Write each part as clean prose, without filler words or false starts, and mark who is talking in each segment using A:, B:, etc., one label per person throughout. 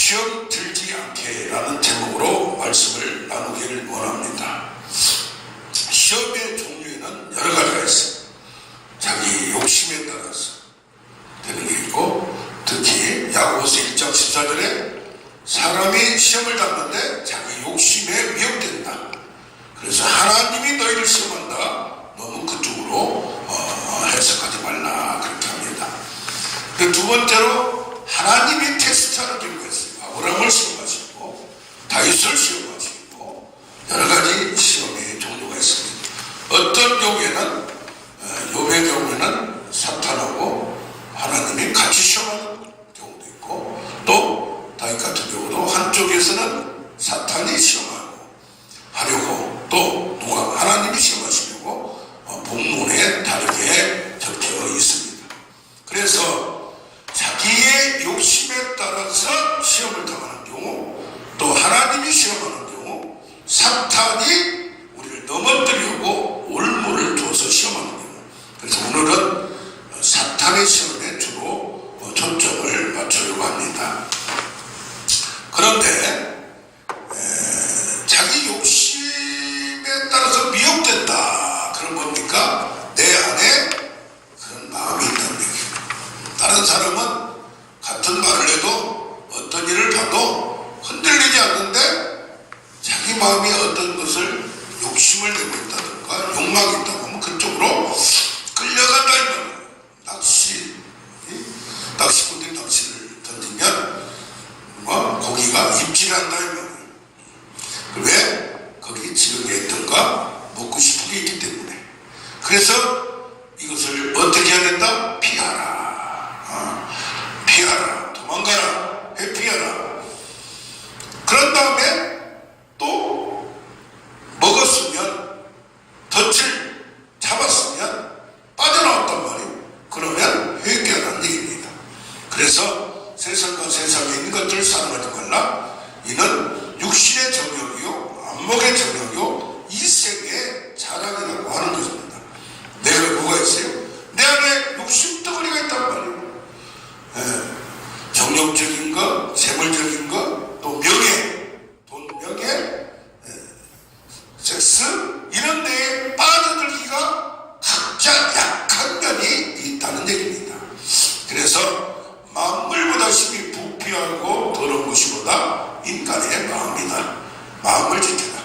A: 시험 들지 않게 라는 제목으로 말씀을 나누기를 원합니다. 시험의 종류에는 여러 가지가 있어요. 자기 욕심에 따라서 되는 게 있고, 특히 야고보서 1장 14절에 사람이 시험을 당하는데 자기 욕심에 미혹된다. 그래서 하나님이 너희를 시험한다. 너무 그쪽으로 해석하지 말라, 그렇게 합니다. 두 번째로 하나님이 테스트하는 경우가 있어요. 아브라함을 시험하시고 다윗을 시험하시고 여러 가지 시험의 종류가 있습니다. 어떤 경우에는 욥의 경우에는 사탄하고 하나님이 같이 시험하는 경우도 있고, 또 다윗 같은 경우도 한쪽에서는 사탄이 시험하고 하려고, 또 누가 하나님이 시험하시려고 본문에 다르게 적혀 있습니다. 그래서 자기의 욕심에 따라서 시험을 당하는 경우, 또 하나님이 시험하는 경우, 사탄이 우리를 넘어뜨리려고 올무를 두어서 시험하는 경우. 그래서 오늘은 사탄의 시험에 주로 초점을 맞추려고 합니다. 그런데 자기 욕심에 따라서 미혹된다. 그런 겁니까? 내 안에 그런 마음이 있다는 얘기입니다. 다른 사람은 같은 말을 해도 어떤 일을 봐도 흔들리지 않는데 자기 마음이 어떤 것을 욕심을 내고 있다든가 욕망이 있다고 하면 그쪽으로 끌려간다 이 말이에요. 낚시꾼들이 낚시를 던지면 고기가 입질한다 이 말이에요. 왜? 거기 지은 게 있던가 먹고 싶은 게 있기 때문에. 그래서 이것을 어떻게 해야 된다? 피하라. 피하라. 도망가라. 회피하라. 그런 다음에 또 먹었으면, 덫을 잡았으면 빠져나왔단 말이에요. 그러면 회개하라는 얘기입니다. 그래서 세상과 세상에 있는 것들을 사랑하지 말라. 이는 육신의 정욕이요 안목의 정욕이요 이색의 자랑이라고 하는 것입니다. 내가 뭐가 있어요? 내 안에 욕심덩어리가 있단 말이에요. 정욕적인 것, 재물적인 것, 또 명예, 돈, 명예, 섹스, 이런 데에 빠져들기가 각자 약한 면이 있다는 얘기입니다. 그래서 만물보다 심히 부패하고 더러운 것이보다 인간의 마음이다. 마음을 지켜라.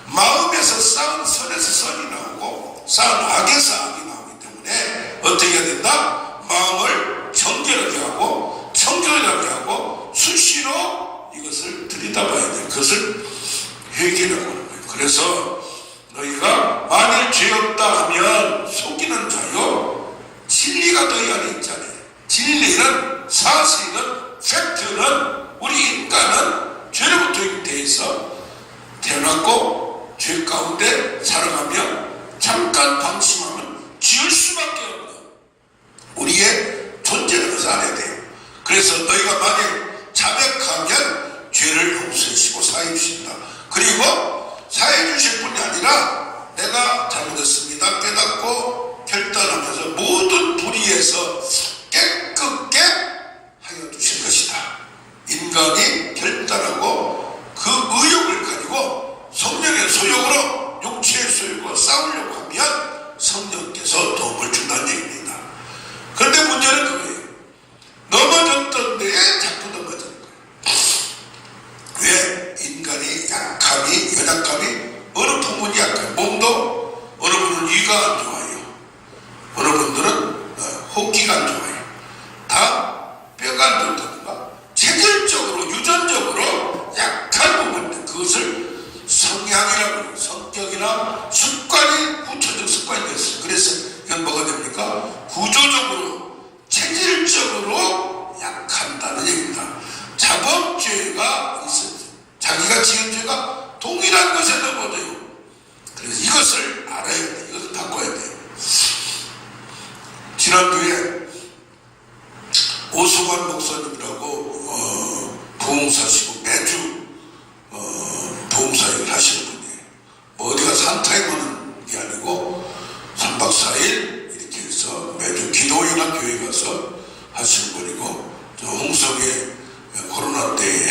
A: 마음에서 쌓은 선에서 선이 나오고 쌓은 악에서 악이 나오기 때문에 어떻게 해야 된다? 마음을 정결하게 하고 청결하게 하고 수시로 이것을 들여다봐야 돼. 그것을 회개라고 하는 거예요. 그래서 너희가 만일 죄 없다 하면 속이는 자요 진리가 너희 안에 있잖아요. 진리는, 사실은, 팩트는 우리 인간은 죄로부터 대해서 태어났고 죄 가운데 살아가며 잠깐 방심하면 지을 수밖에 없는 우리의 존재를 그래서 알아야 돼요. 그래서 너희가 만일 자백하면 죄를 용서해 주시고 사해 주신다. 그리고 사해 주실 뿐이 아니라 내가 잘못했습니다 깨닫고 결단하면서 모든 불의에서 깨끗게 하여 주실 것이다. 인간이 결단하고 그 의욕을 가지고 성령의 소욕으로 육체의 소욕으로 싸우려고 하면 성령께서 도움을 준다는 얘기입니다. 그런데 문제는 그거예요. 넘어졌던 데에 자꾸 넘어지는 거예요. 왜? 인간이 약함이, 연약함이 어느 부분이 약해요. 몸도 어느 분은 위가 안 좋아요. 어느 분들은 호흡기가 안 좋아요. 다 뼈가 안 좋다든가 체질적으로 유전적으로 약한 부분인데 그것을 성향이라고 해요. 성격이나 습관이 후천적 습관이 됐어요. 그래서 이건 뭐가 됩니까? 구조적으로 체질적으로 약한다는 얘기입니다. 자범죄가 있어요. 자기가 지은 죄가 동일한 것에 넘어져요. 그래서 이것을 알아야 돼요. 이것을 바꿔야 돼요. 지난주에 오수관 목사님이라고 부흥사시고 매주 부흥사역을 하시는 분이에요. 뭐 어디가 산타임하는 게 아니고 3박 4일 이렇게 해서 매주 기도회나 교회 가서 하시는 분이고, 저 홍성에 코로나 때에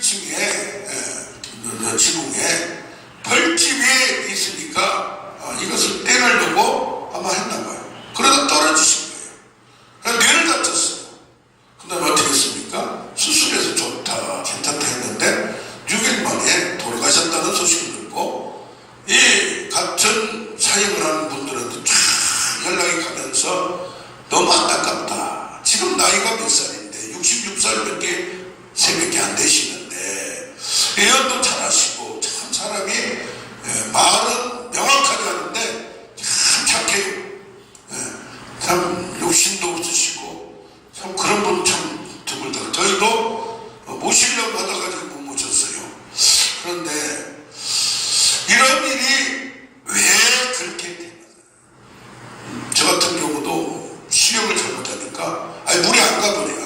A: 1층에 지붕에 벌집이 있으니까 이것을 땡을 두고 아마 했나봐요. 그러다 떨어지신 거예요. 그래서 뇌를 다쳤어요. 그 다음에 어떻게 했습니까? 수술해서 좋다 괜찮다 했는데 6일 만에 돌아가셨다는 소식을 듣고 이 같은 사역을 하는 분들한테 쫙 연락이 가면서 너무 안타깝다. 지금 나이가 몇 살인데 66살밖에 새벽에 안 되시는데 예언도 잘하시고 참 사람이 말은 명확하게 하는데 참 착해요. 참 욕심도 없으시고 참 그런 분 참 드물다. 저희도 모시려고 하다가 지금 못 모셨어요. 그런데 이런 일이 왜 그렇게 되나? 저 같은 경우도 시력을 잘못하니까 물이 안 가버려요.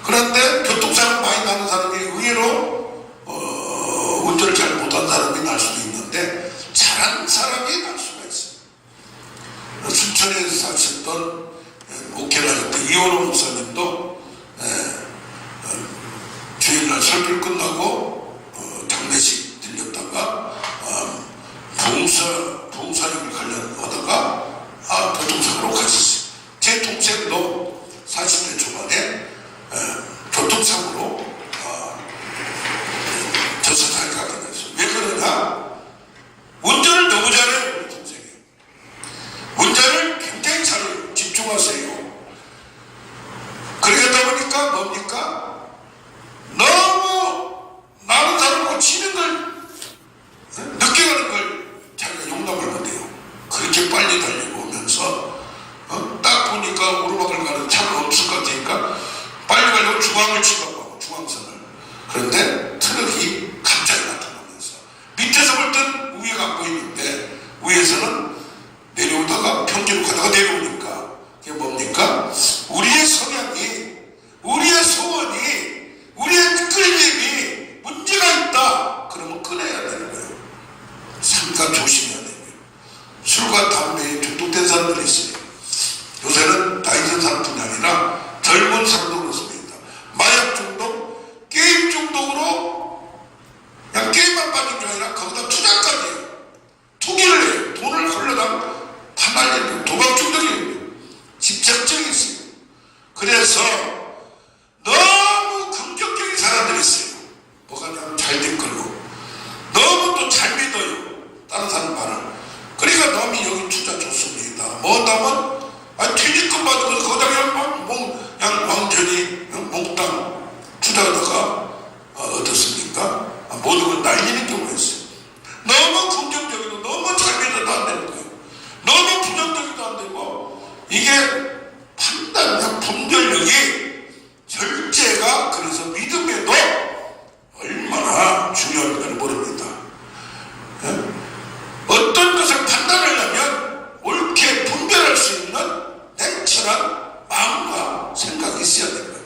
A: 그런데 교통사고 많이 나는 사람이 의외로 운전을 잘 못한 사람이 날 수도 있는데 잘한 사람이 날 수가 있어요. 순천에서 사셨던 목회하셨던 이원호 목사님도 주일날 설교 끝나고 장례식 들렸다가 부흥사역을 관련하다가 교통사고로 가셨어요. 제 동생도 40대 초반에 교통사고로 저승사에 가게 됐어요. 왜 그러냐? 운전을 너무 잘해요. 우리 동생이 운전을 굉장히 잘해요. 집중하세요. 그러다 보니까 뭡니까? 너무 많은 사람하고 치는 걸 늦게 가는 걸 자기가 용납을 못해요. 그렇게 빨리 달리고 오면서 딱 보니까 오르막을 가는 차가 없을 것 같으니까 빨리 가려고 중앙을 치고 중앙선을. 그런데 트럭이 갑자기 나타나면서 밑에서 볼 땐 위에가 안 보이는데 위에서는 내려오다가 평지로 가다가 내려오니까 그게 뭡니까? 우리의 성향이, 우리의 소원이, 우리의 끌림이 문제가 있다. 그러면 끊어야 되는 거예요. 잠깐 조심해야 되는 거예요. 술과 담배에 중독된 사람들이 있어요. 요새는 나이 든 사람뿐이 아니라 젊은 사람도 그렇습니다. 마약 중독, 게임 중독으로 그냥 게임만 빠진 게 아니라 거기다 투자까지 해요. 투기를 해요. 돈을 흘러다 다 날리는 도박 중독이에요. 직접적이 있어요. 그래서 너무 긍정적인 사람들이 있어요. 뭐가 그냥 잘된 걸로. 너무 또 잘 믿어요. 다른 사람 말을. 그러니까 너무 여기 투자 좋습니다. 뭐냐면 퇴직금 받으면서 거기다 그냥 완전히 몽땅 투자하다가 어떻습니까? 모든 걸 날리는 경우가 있어요. 너무 긍정적이고 너무 잘 믿어도 안 되는 거예요. 너무 부정적이도 안 되고 이게 판단력, 분별력이 절제가 그래서 믿음에도 얼마나 중요한가를 모릅니다. 어떤 것을 판단하려면 옳게 분별할 수 있는 냉철한 마음과 생각이 있어야 됩니다.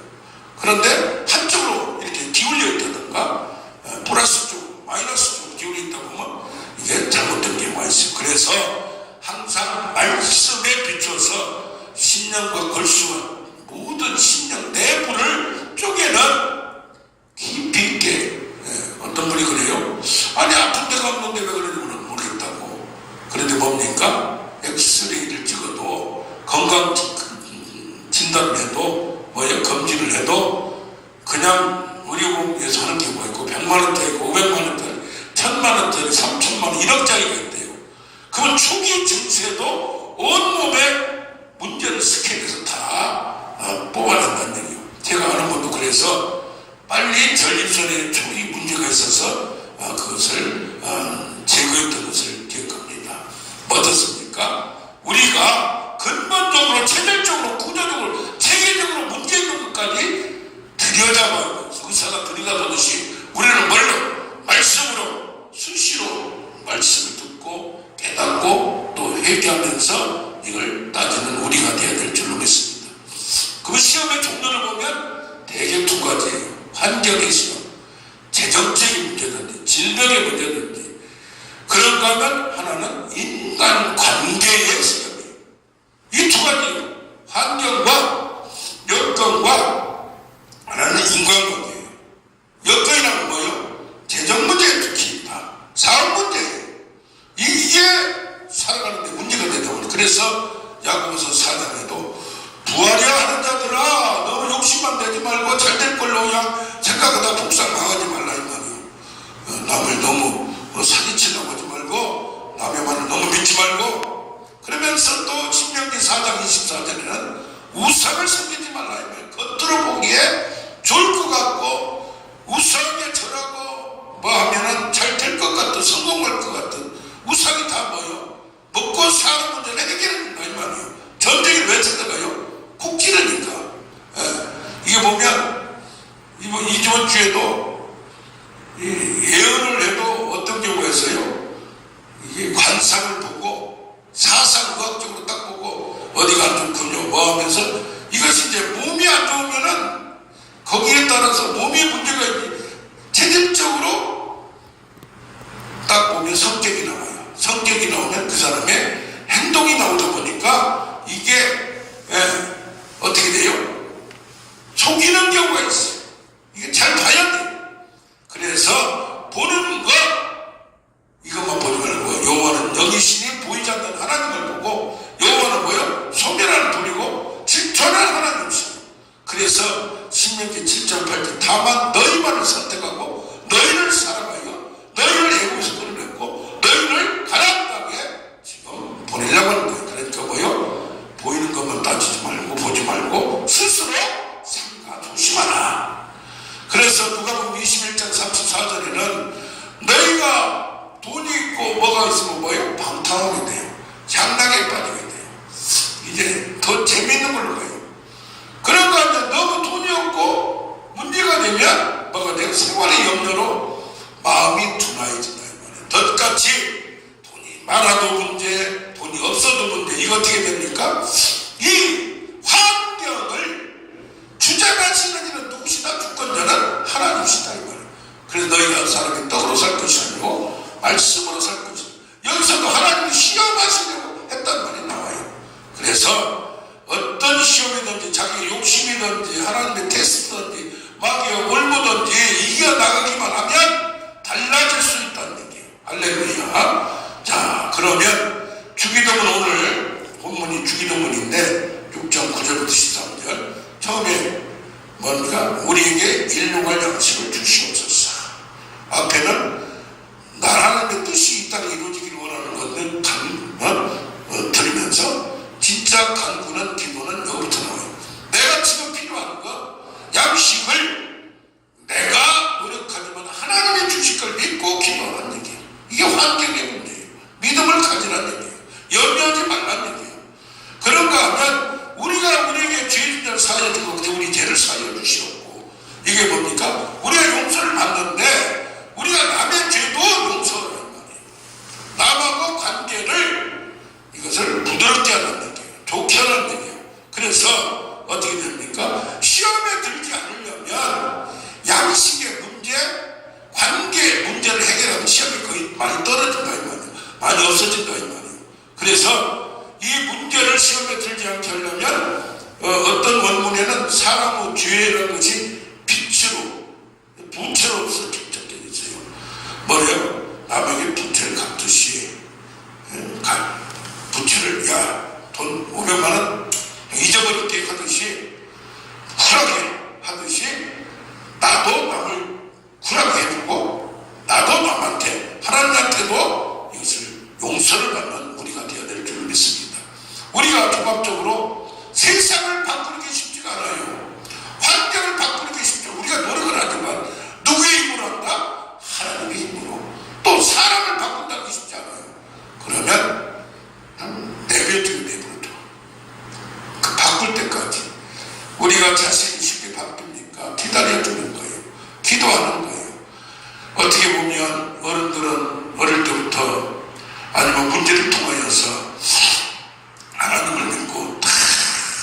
A: 그런데 한쪽으로 이렇게 기울여 있다든가 플러스 쪽, 마이너스 쪽으로 기울여 있다 보면 이게 잘못된 경우가 있어요. 그래서 항상 말씀에 비춰서 신령과 걸수와 모든 신령 내부를 쪼개는 깊이 있게. 어떤 분이 그래요? 아니 아픈 데가 없는데 왜 그러는지 모르겠다고. 그런데 뭡니까? 엑스레이를 찍어도 건강 진단을 해도 검진을 해도 그냥 의료보험에서 하는 경우가 있고 100만원짜리, 500만원짜리, 1000만원짜리, 3000만원, 1억짜리가 있대요. 그러면 초기 증세도 온몸에 문제를 스캔해서 다 뽑아낸다는 얘기예요. 제가 아는 분도 그래서 빨리 전립선에 초기 문제가 있어서 그것을 제거했던 것을 기억합니다. 어떻습니까? 우리가 근본적으로, 체질적으로, 구조적으로, 체계적으로 문제 있는 것까지 들여다봐요. 의사가 들여다보듯이 우리는 뭘로? 말씀으로, 수시로 말씀을 듣고 깨닫고 또 회개하면서 이걸 따지는 우리가 되어야 될 줄로 믿습니다. 그 시험의 종류를 보면 대개 두 가지예요. 환경의 시험, 재정적인 문제든지 질병의 문제든지. 그런가 하면 하나는 인간관계의 시험이에요. 이 두 가지예요. 환경과 여건과 하나는 인간관계예요. 잘 될 걸로 그냥 생각하다 복상 망하지 말라 이 말이에요. 남을 너무 사기치려고 하지 말고 남의 말을 너무 믿지 말고 그러면서 또 신명기 4장 24절에는 우상을 섬기지 말라 이 말이에요. 겉으로 보기에 좋을 것 같고 우상에 절하고 뭐 하면은 잘 될 것 같은 성공할 것 같은 우상이 다 뭐예요? 먹고 사는 문제를 해결해준다 이 말이에요. 전쟁을 왜 찾아가요? 콕 찌르니까. 이게 보면 이번 주에도 예언을 해도 어떤 경우가 있어요? 이게 관상을 보고 사상의학적으로 딱 보고 어디가 안 좋군요 뭐 하면서 이것이 이제 몸이 안 좋으면은 거기에 따라서 몸에 문제가 체질적으로 딱 보면 성격이 나와요. 성격이 나오면 그 사람의 행동이 나오다 보니까 이게 어떻게 돼요? 속이는 경우가 있어요. 이게 잘 봐야 돼요. 그래서 보는 것 이것만 보지 말고 여호와는 영이시니 보이지 않는 하나님을 보고 여호와는 뭐요? 소멸하는 분이고 질투하는 하나님이시고 그래서 신명기 7장 8절 다만 너희만을 선택하고 너희를 사랑하여 너희를 애국에서 끌어냈고 너희를 가나안 땅에 지금 보내려고 하는 거예요. 그러니까 뭐요? 보이는 것만 따지지 말고 보지 말고 스스로 삼가 조심하라. 그래서 누가복음 21장 34절에는 너희가 돈이 있고 뭐가 있으면 뭐예요? 방탕하게 돼요. 향락에 빠지게 돼요. 이제 더 재미있는 걸로 가요. 그러니까 이제 너무 돈이 없고 문제가 되면 뭐가 돼요? 생활의 염려로 마음이 둔화해진다 이 말이에요. 덫같이 돈이 많아도 문제, 돈이 없어도 문제. 이거 어떻게 됩니까? 이 환경을 주장하시는 이는 누구시다? 주권자는 하나님이시다 이 말이에요. 그래서 너희가 사람의 떡으로 살 것이 아니고 말씀으로 살 것이다. 여기서도 하나님이 시험하시려고 했단 말이 나와요. 그래서 어떤 시험이든지 자기 욕심이든지 하나님의 테스트든지 마귀의 올무든지 이겨나가기만 하면 달라질 수 있다는 얘기예요. 할렐루야. 자, 그러면 주기도문 오늘 본문이 주기도문인데 6장 9절부터 13절 처음에 뭡니까? 우리에게 일용할 양식을 주시옵소서. 앞에는 나라는 뜻이 이 땅에 이루어지기를 원하는 것을 들으면서 진짜 간구는 기도는 여기부터 나와요. 내가 지금 필요한 거 양식을 내가 노력하지만 하나님의 주실 걸 믿고 기도하는 얘기예요. 이게 환경의 문제예요. 믿음을 가지라는 얘기예요. 염려하지 말라는 얘기예요. 그런가 하면 우리가 우리에게 죄진 자를 사하여 주고 그때 우리 죄를 사하여 주시옵고 이게 뭡니까? 우리가 용서를 받는데 우리가 남의 죄도 용서를 하는 말이에요. 남하고 관계를 이것을 부드럽게 하는 얘기예요. 좋게 하는 얘기예요. 그래서 어떻게 됩니까? 시험에 들지 않으려면 양식의 문제, 관계의 문제를 해결하면 시험이 거의 많이 떨어진다 이 말이에요. 많이 없어진다 이 말이에요. 그래서 이 문제를 시험에 들지 않게 하려면 어떤 원문에는 사람의 죄라는 것이 빛으로 부채로 적혀 있어요. 뭐래요? 남에게 부채를 갚듯이 부채를 돈 500만 원 잊어버릴게 하듯이 쿨하게 하듯이 나도 남을 쿨하게 해주고 나도 남한테 하나님한테도 이것을 용서를 받는 우리가 되어야 될 줄 믿습니다. 우리가 종합적으로 세상을 바꾸는 게 쉽지가 않아요. 환경을 바꾸는 게 쉽죠. 우리가 노력을 하지만 누구의 힘으로 한다? 하나님의 힘으로. 또 사람을 바꾼다는 게 쉽지 않아요. 그러면 내버려둬. 그 바꿀 때까지 우리가 자신이 쉽게 바뀝니까? 기다려주는 거예요. 기도하는 거예요. 어떻게 보면 어른들은 어릴 때부터 아니면 문제를 통하여서 하나님을 믿고 다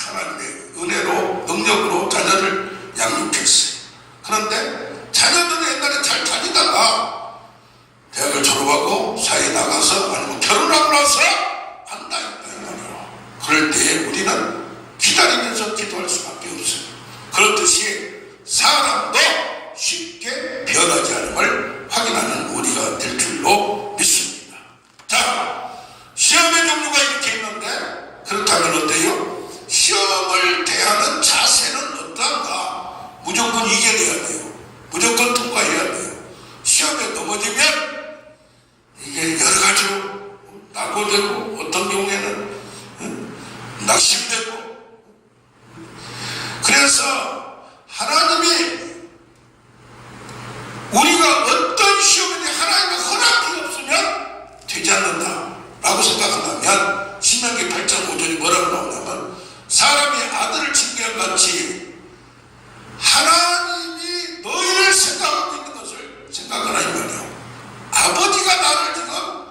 A: 하나님의 은혜로 능력으로 자녀를 양육했어요. 그런데 자녀들은 옛날에 잘 다니다가 대학을 졸업하고 사회에 나가서 아니면 결혼하고 나서 한다 이 말이에요. 그럴 때 우리는 기다리면서 기도할 수밖에 없어요. 그렇듯이 사람도 쉽게 변하지 않음을 확인하는 우리가 될 줄로 믿습니다. 자, 시험의 종류가 이렇게 있는데 그렇다면 어때요? 시험을 대하는 자세는 어떠한가? 무조건 무조건 이겨내야 돼요. 무조건 통과해야 돼요. 시험에 넘어지면 이게 여러 가지로 낙오되고 어떤 경우에는 낙심되고, 그래서 하나님이 우리가 어떤 시험인지 하나님의 허락이 없으면 되지 않는다 라고 생각한다면 신명기 8장 5절이 뭐라고 나오냐면, 사람이 아들을 징계한 같이 하나님이 너희를 생각하고 있는 것을 생각하라 이 말이야. 아버지가 나를 지금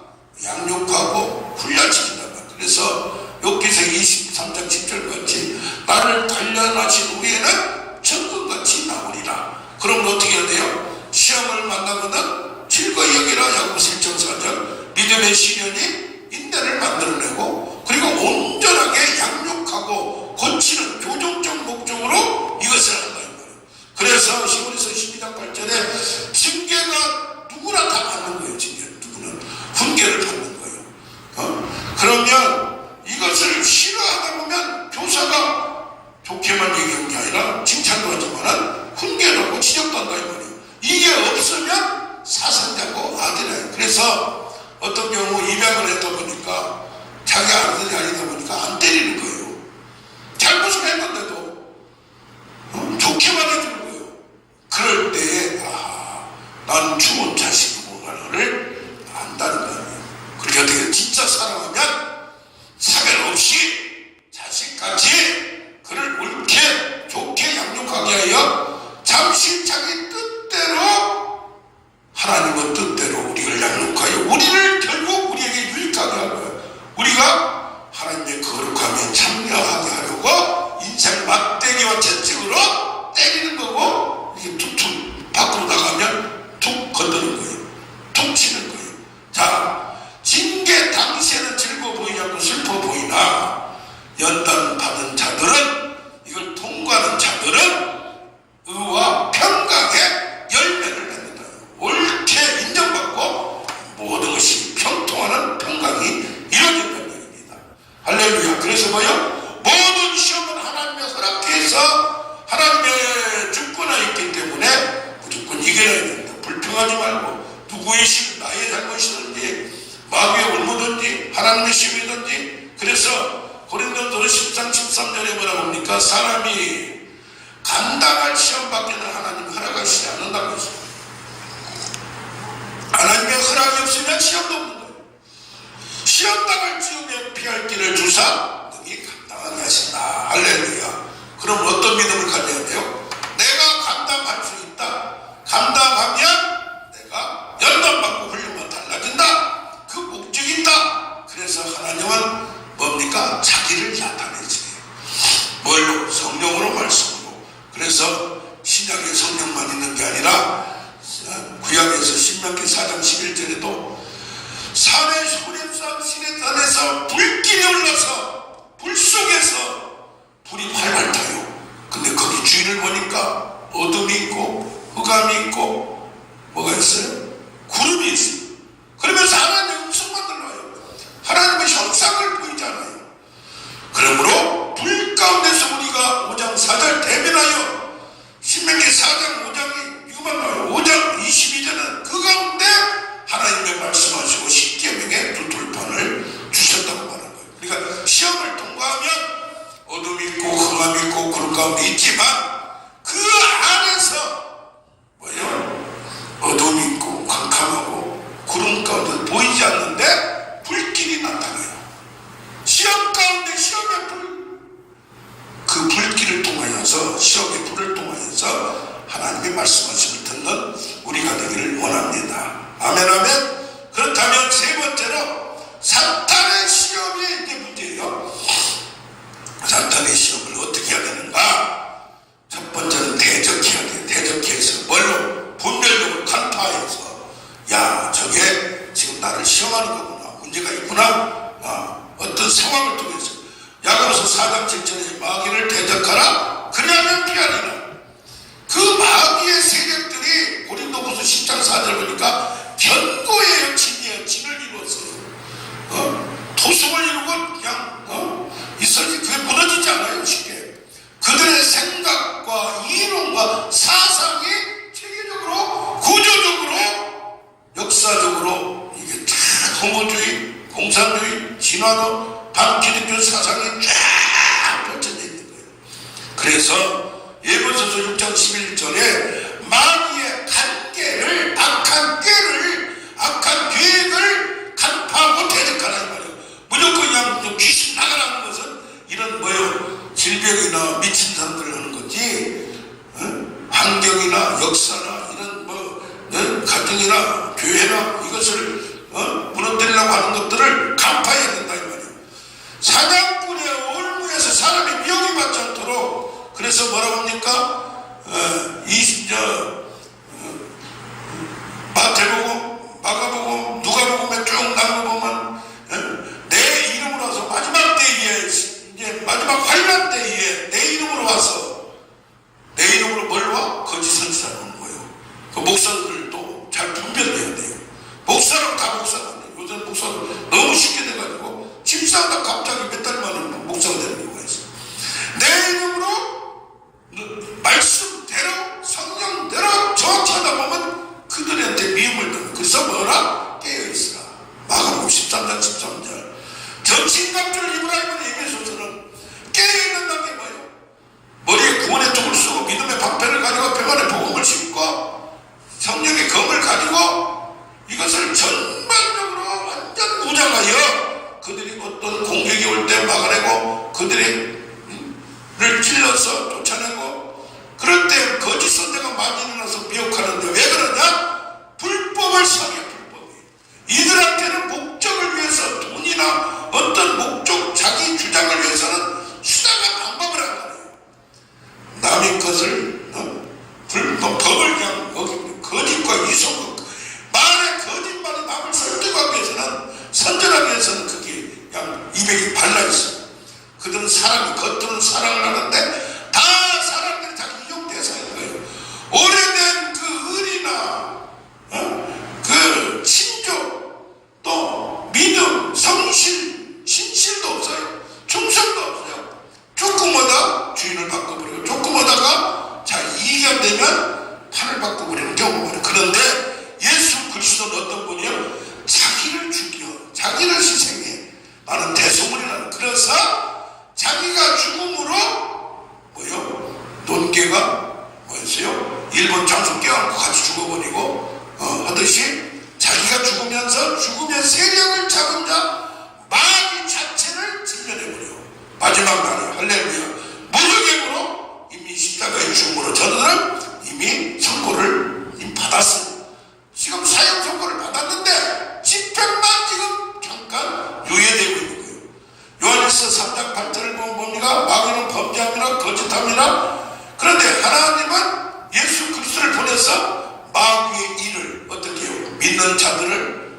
A: 양육하고 훈련시킨단 말이야. 그래서 욥기서 23장 10절 같이 나를 단련하신 후에는 천국같이 나오리라. 그럼 어떻게 해야 돼요? 시험을 만나거든 즐거이 여기라. 야고보서 1장 4절 믿음의 시련이 인내를 만들어내고, 그리고 온전하게 양육하고 고치는 교정적 목적으로 이것을 한다 이 말이에요. 그래서 시므리서 12장 8절에 징계가 누구나 다 받는 거예요. 징계 누구는 훈계를 받는 거예요. 그러면 이것을 싫어하다 보면 교사가 좋게만 얘기한 게 아니라 칭찬도 하지만 훈계를 하고 지적도 한다 이 말이에요. 이게 없으면 사상자고 아들이에요. 그래서 어떤 경우 입양을 했다 보니까 자기 아들이 아니다 보니까 안 때리는 거예요. 잘못을 했는데도 좋게만 해주는 거예요. 그럴 때에 난 죽은 자식이구나를 안다는 거예요. 그렇게 어떻게 진짜 사랑하면 차별 없이 자식같이 그를 옳게 좋게 양육하게 하여 잠시 자기 뜻대로, 하나님의 뜻대로 우리를 양육하여 우리를 결국 우리에게 유익하게 할 거예요. 우리가 하나님의 거룩함에 참여하게 하려고 인생 막대기와 채찍으로 때리는 거고, 이게 툭툭 밖으로 나가면 툭 건드는 거예요. 툭 치는 거예요. 자, 징계 당시에는 즐거워 보이지 않고 슬퍼 보이나 연단 받은 자들은, 이걸 통과하는 자들은 의와 평강의 열매를 맺는다. 옳게 인정받고 모든 것이 평통하는 평강이 이루어진다는 얘기입니다. 할렐루야. 그래서 뭐요? 모든 시험은 하나님의 허락해서 하나님의 주권에 있기 때문에 무조건 이겨내야 된다. 불평하지 말고, 누구의 심, 나의 잘못이든지 마귀의 올무든지 하나님의 시험이든지. 그래서 고린도전서 10장 13절에 뭐라고 합니까? 사람이 감당할 시험 밖에는 하나님 허락하시지 않는다고 했어요. 하나님의 허락이 없으면 시험도 없는 거예요. 시험 당할 즈음에 피할 길을 주사 능히 감당하게 하신다. 할렐루야. 그럼 어떤 믿음을 가져야 돼요? 내가 감당할 수 있다. 감당하면 내가 연단받고 훈련만 달라진다. 그 목적이 있다. 그래서 하나님은 뭡니까? 자기를 나타내지. 뭘로? 성령으로, 말씀으로. 그래서 신약에 성령만 있는 게 아니라 구약에서 신명기 4장 11절에도 산의 소렘산 시내산에서 불길이 올라서 불 속에서 불이 활활 타요. 근데 거기 주인을 보니까 어둠이 있고 흑암이 있고 뭐가 있어요? 구름이 있어요. 그러면서 하나님의 음성만 들려와요. 하나님의 형상을 보이잖아요. 그러므로 불 가운데서 우리가 5장 4절 대면하여, 신명기 4장 5장이 이거만 나와요. 5장 22절은 그 가운데 하나님의 말씀하시고 십계명의 두 돌판을 주셨다고 말하는 거예요. 그러니까 시험을 통과하면 어둠이 있고 흑암이 있고 구름 가운데 있지만 그 안에서 뭐예요? 어둠이 있고 캄캄하고 구름 가운데 보이지 않는데 불길이 나타나요. 시험 가운데 시험의 불, 그 불길을 통하여서, 시험의 불을 통하여서 하나님의 말씀하심을 듣는 우리가 되기를 원합니다. 아멘 아멘. 그렇다면 세 번째로 사탄의 시험이 이게 문제예요. 사탄의 시험을 어떻게 해야 되는가? 첫 번째는 대적해야 돼요. 대적해서 뭘로? 분별력을 간파해서, 야, 저게 지금 나를 시험하는 거구나, 문제가 있구나. 어떤 상황을 통해서 야고보서 4장 7절에 마귀를 대적하라 그리하면 피하리라. 그 마귀의 세력들이 고린도후서 10장 4절 보니까 견고 역사나 이런 가정이나 교회나 이것을 무너뜨리려고 하는 것들을 간파해야 된다 이 말이에요. 사냥꾼의 올무에서 사람이 미혹이 받지 않도록. 그래서 뭐라고 합니까? 마태복음, 마가복음, 누가복음에 쭉 나눠보면 내 이름으로 와서 마지막 때에, 이제 마지막 환난 때에 내 이름으로 와서, 내 이름으로 뭘 와? 거짓 선지자가 오는 거예요. 그 목사들도 잘 분별해야 돼요. 목사라고 다 목사가 안 돼요. 요즘 목사는 너무 쉽게 돼가지고 집사가 갑자기 몇 달 만에 목사가 되는 경우가 있어요. 내 이름으로 말씀대로 성령대로 정확히 하다 보면 그들한테 미움을 듣는. 그래서 뭐라? 깨어있으라. 마가복음 13장 13절. 정신갑주를 입으라 이번에 예배소서는 깨어있는다는 게 뭐예요? 머리에 구원의 톡을 쓰고 믿음의 방패를 가지고 병안의 복음을 심고 성령의 검을 가지고 이것을 전반적으로 완전 무장하여 그들이 어떤 공격이 올 때 막아내고 그들을 찔러서 쫓아내고, 그럴 때 거짓 선대가 많이 일어나서 미혹하는데 왜 그러냐? 불법을 사게. 불법이 이들한테는 목적을 위해서, 돈이나 어떤 목적, 자기 주장을 위해서는 수단과 방법을 한 거예요. 남의 것을 법을 그냥 어깁니다. 거짓과 이속, 말의 거짓말이 남을 설득하기 위해서는, 선전하기 위해서는 그게 그냥 입에 발라있어요. 그들은 사람이, 겉으로는 사랑을 하는데 다 사람들이 다 이용 대상인 거예요. 오래된 그 의리나 그 친족, 또 믿음, 성실, 신실도 없어요. 충성도 없어요. 조금 하다 주인을 바꿔버리고, 조금 하다가 자 이익이 안 되면 판을 바꿔버리는 경우가 많아요. 그런데 예수 그리스도는 어떤 분이요? 자기를 죽여, 자기를 희생해. 나는 대소문이라는. 그래서 자기가 죽음으로 뭐요? 논개가 뭐였어요? 일본 장수 깨어갖고 같이 죽어버리고 하듯이 자기가 죽으면서 죽음의 세력을 잡은 자 마귀 자체를 직면해버려. 마지막 날에 할렐루야. 무적행으로 이미 십자가의 죽음으로 저들은 이미 선고를 이미 받았어요. 지금 사형 선고를 받았는데 집행만 지금 잠깐 유예되고 있는 거예요. 요한일서 3장 8절을 보면 뭡니까? 마귀는 범죄함이나 거짓함이나. 그런데 하나님은 예수 그리스도를 보내서 마귀의 일을 어떻게 해요? 믿는 자들을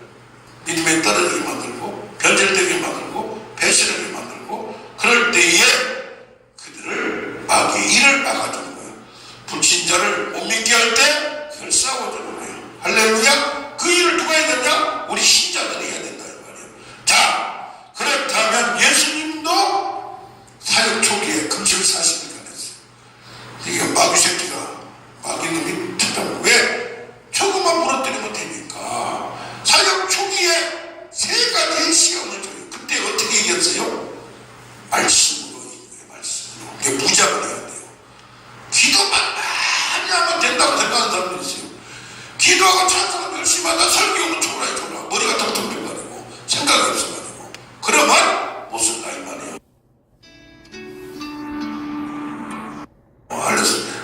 A: 믿음에 떨어지게 만들고, 변절되게 만들고, 배신하게 만들고, 그럴 때에 그들을 마귀의 일을 막아주는 거예요. 불신자를 못 믿게 할 때 그걸 싸워주는 거예요. 할렐루야. 그 일을 누가 해야 되냐? 우리 신자들이 해야 된다 이 말이에요. 자, 그렇다면 예수님도 사역 초기에 금식 40일간 했어요. 이게 마귀 새끼가, 마귀님이 찾아오고, 왜? 조금만 무너뜨리면 되니까. 사역 초기에 3가지의 시험을 줘요. 그때 어떻게 이겼어요? 말씀으로 이겨요. 말씀으로. 그게 무장을 해야 돼요. 기도만 많이 하면 된다고 생각하는 사람들이 있어요. 기도하고 찬송하고 열심히 하다 설교는 졸아요. 졸아. 머리가 텅텅 빈말이고 생각이 없어가지고. 그러면 못 쓴다 이 말이에요.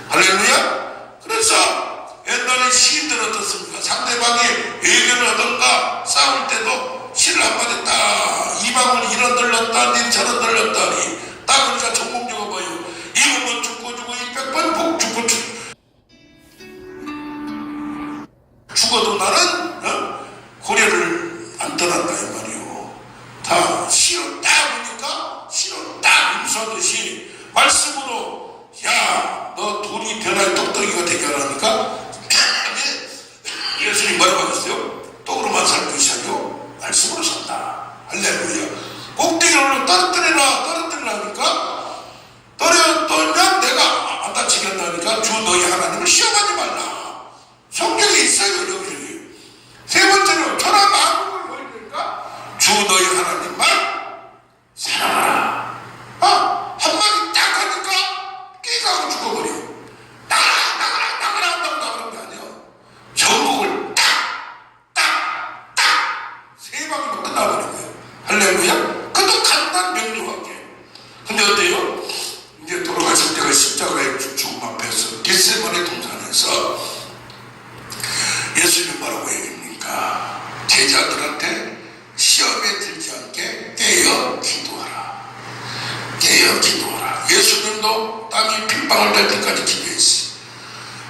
A: 할렐루야. 그래서 옛날에 시인들 어떻습니까? 상대방이 얘기를 하던가 싸울 때도 시를 한마디 딱, 이방은 이런 들렀다니 저런 들렀다니 딱. 그러니까 전공적으로 뭐예요? 이름은 죽고 죽고 100번 복 죽고 죽어도 나는 고려를 안 떠난다 이 말이에요. 다 시로 딱 보니까 시로 딱 임수하듯이 말씀으로, 야 너 돈이 변화의 똑똑이가 되게 하라니까 예수님 뭐라고 하셨어요? 떡으로만 살 것이 아니요 말씀으로 산다. 할렐루야. 꼭대기로 떨어뜨리라 떨어뜨리라니까, 떨어뜨리면 내가 안 다치게 한다니까. 주 너희 하나님을 시험하지 말라. 성경에 있어요. 여기. 세 번째로 전화 마음을 보여주니까 주 너희 하나님만 사랑하라. 한마디 딱 하니까 깨가고 죽어버려. 나가라 게 아니야. 전복을 딱 세 방이면 끝나버린 거예요. 할렐루야. 그것도 간단 명료하게. 근데 어때요? 이제 돌아가실 때가 십자가의 죽음 앞에서 겟세마네 동산에서 제자들한테 시험에 들지 않게 깨어 기도하라. 깨어 기도하라. 예수님도 땀이 핏방울 될 때까지 기도했어요.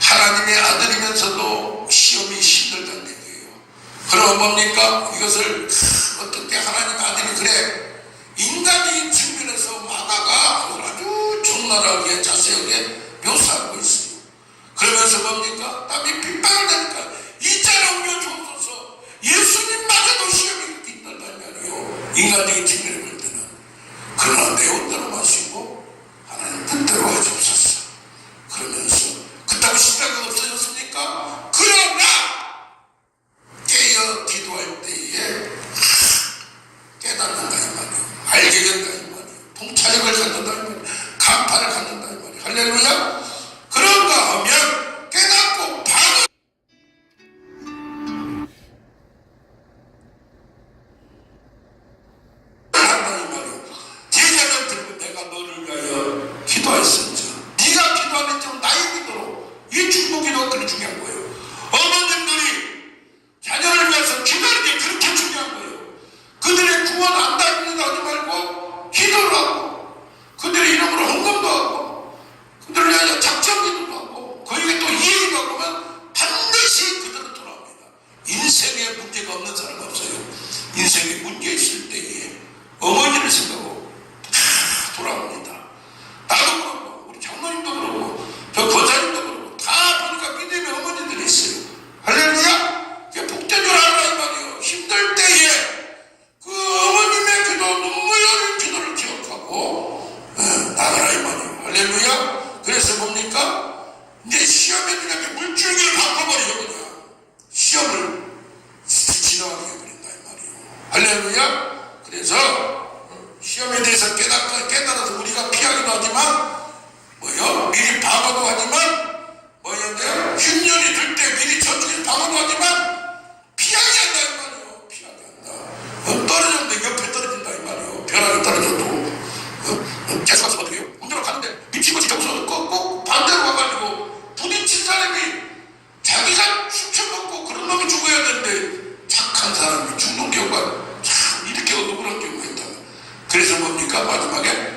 A: 하나님의 아들이면서도 시험이 힘들다는 얘기예요. 그러면 뭡니까? 이것을 어떻게 하나님 아들이 그래 인간적인 측면에서 마가가 그걸 아주 적나라하게 자세하게 묘사하고 있어요. 그러면서 뭡니까? 땀이 핏방울 되니까 이자를 옮겨 주옵소서. 예수님마저도 시험이 이렇게 있단 말이에요. 인간적인 측면에 볼 때는. 그러나 내 온대로 마시고 하나님 뜻대로 해주옵소서. 그러면서 그렇다고 시작이 없어졌습니까? 그러나 깨어 기도할 때에 깨닫는다 이 말이에요. 알게 된다 이 말이에요. 통찰력을 갖는다 이 말이에요. 간파를 갖는다 이 말이에요. 할렐루야. 그런가 하면 깨닫고 반응 한다 이 말이에요. 제자는 들고 내가 너를 위하여 기도했었죠. 네가 기도하는 점 나의 기도로 이 중보 기도가 그렇게 중요한 거예요. 어머님들이 자녀를 위해서 기도하는 게 그렇게 중요한 거예요. 그들의 구원 안다입니다 하지 말고 기도를 하고 그들의 이름으로 헌금도 하고 그들을 위하여 작정 기도도 하고 거기에 또 이해가 오면 반드시 그들은 돌아옵니다. 인생에 문제가 없는 사람은 없어요. 인생에 문제 있을 때에 어머니를 생각하고 다 돌아옵니다. 나도 그렇고 우리 장모님도 그렇고 저 권사님도 그렇고 다 보니까 믿음의 어머니들이 있어요. 할렐루야. 복된 줄 알아 이 말이에요. 힘들 때에 그 어머님의 기도 눈물 흘린 기도를 기억하고 나가라 이 말이에요. 할렐루야. 그래서 뭡니까? 이제 시험에 들어가면 물줄기를 바꿔버려요. 그냥 시험을 지나가게 해버린다 이 말이에요. 할렐루야. 그래서 시험에 대해서 깨달아서 우리가 피하기도 하지만 미리 방어도 하지만 흉년이 들 때 미리 저쪽에서 방어도 하지만 피하게 한다 이 말이에요. 피하게 한다. 떨어졌는데 옆에 떨어진다 이 말이에요. 벼락이 떨어져도 계속 가서 어떻게 해요? 운전을 가는데 미친 것이 정서도 꼭 반대로 가가지고 부딪힌 사람이 자기가 훔쳐먹고 그런 놈이 죽어야 되는데 착한 사람이 죽는 경우가 참 이렇게 억울한 경우가 있다. 그래서 뭡니까? 마지막에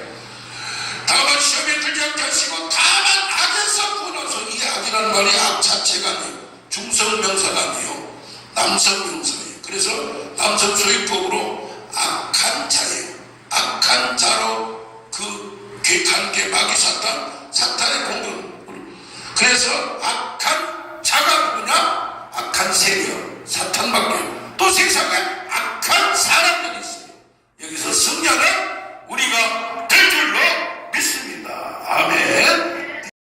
A: 다만 시험에 들지 않게 하시고 다만 악에서 구원하소. 이 악이라는 말이 악 자체가 아니에요. 중성명사가 아니에요. 남성명사예요. 그래서 남성 소유법으로 악한 자예요. 악한 자로 그 관계 마귀 사탄의 공격. 그래서 악한 자가 누구냐? 악한 세력 사탄밖에 또 세상에 악한 사람들